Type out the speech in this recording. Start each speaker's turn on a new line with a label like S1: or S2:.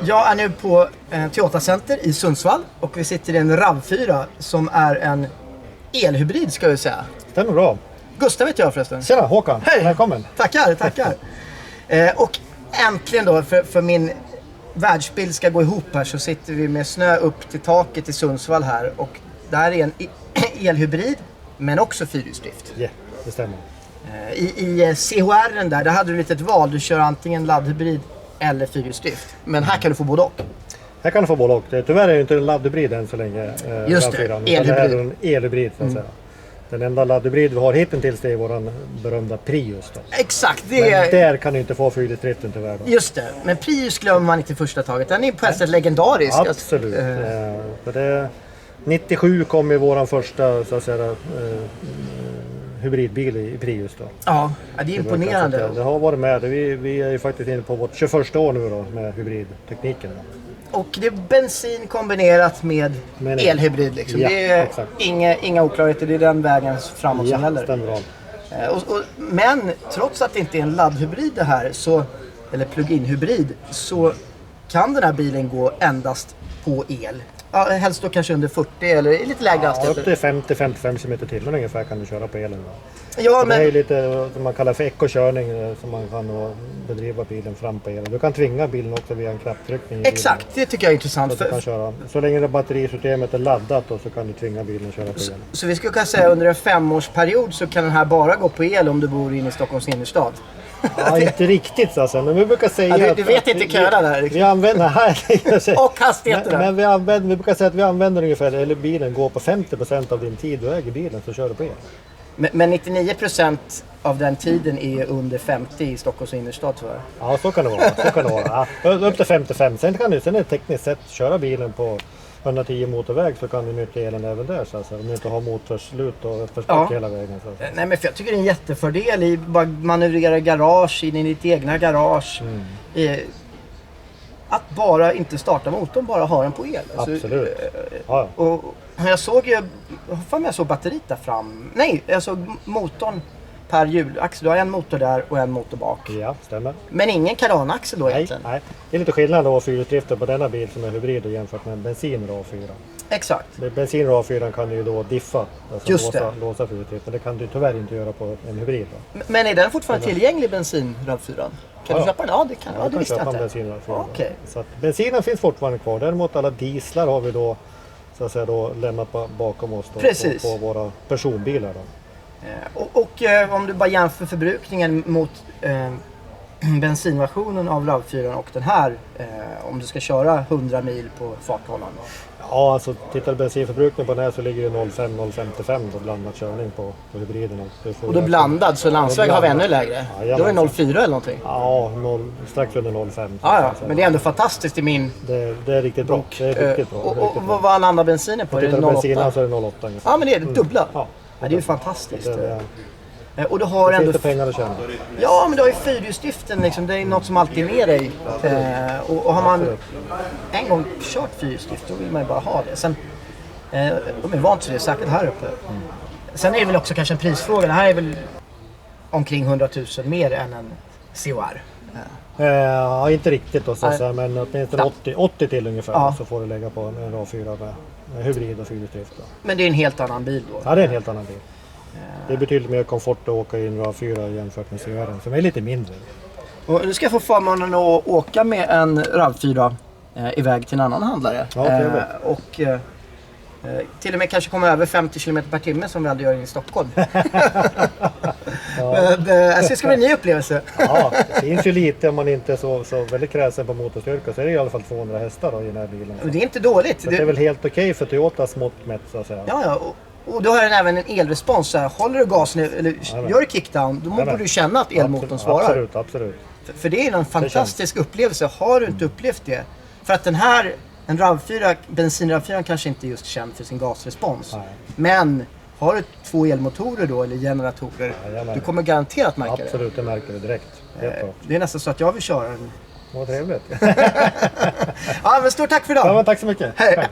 S1: Jag är nu på Toyota Center i Sundsvall och vi sitter i en RAV4 som är en elhybrid ska vi säga.
S2: Stämmer bra.
S1: Gustav heter jag förresten.
S2: Tjena Håkan,
S1: hej.
S2: Välkommen.
S1: Tackar. Och äntligen då för min världsbild ska gå ihop här så sitter vi med snö upp till taket i Sundsvall här och det här är en elhybrid men också fyrhjulsdrift.
S2: Ja, det stämmer.
S1: I CHR där hade du lite ett val, du kör antingen laddhybrid eller fyrhjulsdrift. Men här kan du få både och.
S2: Här kan du få både och. Tyvärr är det inte en laddhybrid än så länge.
S1: Just det, elhybrid.
S2: Det är en elhybrid så att säga. Den enda laddhybrid vi har hittills det är våran berömda Prius då.
S1: Exakt.
S2: Men där kan du inte få fyrhjulsdriften tyvärr då.
S1: Just det, men Prius glömmer man inte i första taget. Den är på ett sätt legendarisk.
S2: Absolut. För det 97 kom ju våran första så att säga, hybridbil i Prius då.
S1: Ja, det är imponerande.
S2: Det har varit med. Vi är ju faktiskt inne på vårt 21 år nu då med hybridtekniken.
S1: Och det är bensin kombinerat med elhybrid liksom.
S2: Ja,
S1: det är inga oklarheter, det är den vägen framåt som gäller.
S2: Stämmer bra.
S1: Men trots att det inte är en laddhybrid det här, eller plug-in hybrid, så kan den här bilen gå endast på el. Ja, helst då kanske under 40 eller lite lägre hastigheter.
S2: Upp till 50-55 km till ungefär kan du köra på elen.
S1: Ja, men
S2: det är lite som man kallar för ekokörning som man kan bedriva bilen fram på elen. Du kan tvinga bilen också via en knapptryckning.
S1: Exakt, det tycker jag är intressant.
S2: Så länge det batterisystemet är laddat då, så kan du tvinga bilen att köra på elen.
S1: Så vi skulle kunna säga under en 5-årsperiod så kan den här bara gå på el om du bor inne i Stockholms innerstad.
S2: Ja, inte riktigt alltså, men vi brukar säga
S1: du vet inte köra där.
S2: Vi använder
S1: och hastigheter.
S2: Men vi brukar säga att vi använder ungefär, eller bilen går på 50% av din tid du äger bilen så kör du på el.
S1: Men 99% av den tiden är under 50 i Stockholms innerstad tyvärr.
S2: Ja, så kan det vara. Ja, upp till 55. Sen är det tekniskt sett köra bilen på 110 motorväg så kan du nyttja elen även där. Så alltså, om du inte har motorslut och förspack hela vägen. Så.
S1: Nej, men för jag tycker det är en jättefördel i bara manövrera garage, in i ditt egna garage. Att bara inte starta motorn, bara ha den på el.
S2: Absolut.
S1: Och jag såg batteriet där fram. Nej, jag såg motorn per hjulaxel. Du har en motor där och en motor bak.
S2: Ja, stämmer.
S1: Men ingen kardan-axel då egentligen?
S2: Nej. Det är lite skillnad då fyrhjulsdriften på denna bil som är hybrid jämfört med bensin RAV4.
S1: Exakt.
S2: Bensin RAV4 kan ju då diffa, alltså låsa fyrhjulsdriften. Det kan du tyvärr inte göra på en hybrid då.
S1: Men är den fortfarande tillgänglig bensin RAV4? Kan du köpa den? Ja, det kan. Ja, det visste jag inte.
S2: Bensin RAV4.
S1: Okay.
S2: Så att bensinen finns fortfarande kvar. Däremot alla dieslar har vi då så att säga då lämnat bakom oss då, på våra personbilar då.
S1: Och om du bara jämför förbrukningen mot bensinversionen av RAV4 och den här, om du ska köra 100 mil på farthållaren.
S2: Ja, alltså tittar du bensinförbrukningen på den här så ligger det 0,5-0,55 då blandad körning på hybriden.
S1: Och då blandad, så landsväg har vi ännu lägre?
S2: Ja,
S1: då är det 0,4 eller någonting?
S2: Ja, strax under 0,5.
S1: Ja, men det är ändå fantastiskt i min...
S2: Det är riktigt bra. Det är riktigt bra.
S1: Och vad landar bensinen på?
S2: Är det 0,8? Bensinen så är det 0,8.
S1: Ja, men det är det dubbla. Ja, det är ju fantastiskt. Och du har ändå
S2: pengar att tjäna.
S1: Ja, men du har ju fyrhjulsdriften liksom, det är något som alltid är med dig. Och har man en gång kört fyrhjulsdrift då vill man ju bara ha det. Sen de är vant till det, säkert här uppe. Sen är det väl också kanske en prisfråga. Det här är väl omkring 100 000 mer än en CHR.
S2: Ja, inte riktigt då så att säga, men åtminstone 80 till ungefär så får du lägga på en RAV4 med hybrid och fyrhjulsdrift.
S1: Men det är en helt annan bil då?
S2: Ja, det är en helt annan bil. Det är betydligt mer komfort att åka i en RAV4 jämfört med CHR som är lite mindre.
S1: Och du ska få förmånen att åka med en RAV4 iväg till en annan handlare. Och till och med kanske komma över 50 km per timme som vi hade gjort i Stockholm. Det ska bli en ny upplevelse.
S2: Ja, det finns ju lite om man inte är så väldigt kräsen på motorstyrka så är det i alla fall 200 hästar då, i den här bilen.
S1: Men det är inte dåligt.
S2: Så det är väl helt okej för Toyotas mått mätt så att säga.
S1: Ja. Och då har den även en elrespons. Så här, håller du gasen eller gör du kickdown, då borde du känna att elmotorn svarar.
S2: Absolut.
S1: För det är en fantastisk upplevelse. Har du inte upplevt det? För att den här, en RAV4, bensin RAV4 kanske inte är just känd för sin gasrespons. Nej. Men har du 2 elmotorer då, eller generatorer, du kommer garanterat märka det.
S2: Absolut, det märker du direkt.
S1: Det är nästan så att jag vill köra den.
S2: Vad trevligt.
S1: Ja, men stort tack för idag.
S2: Ja, men tack så mycket.
S1: Hej.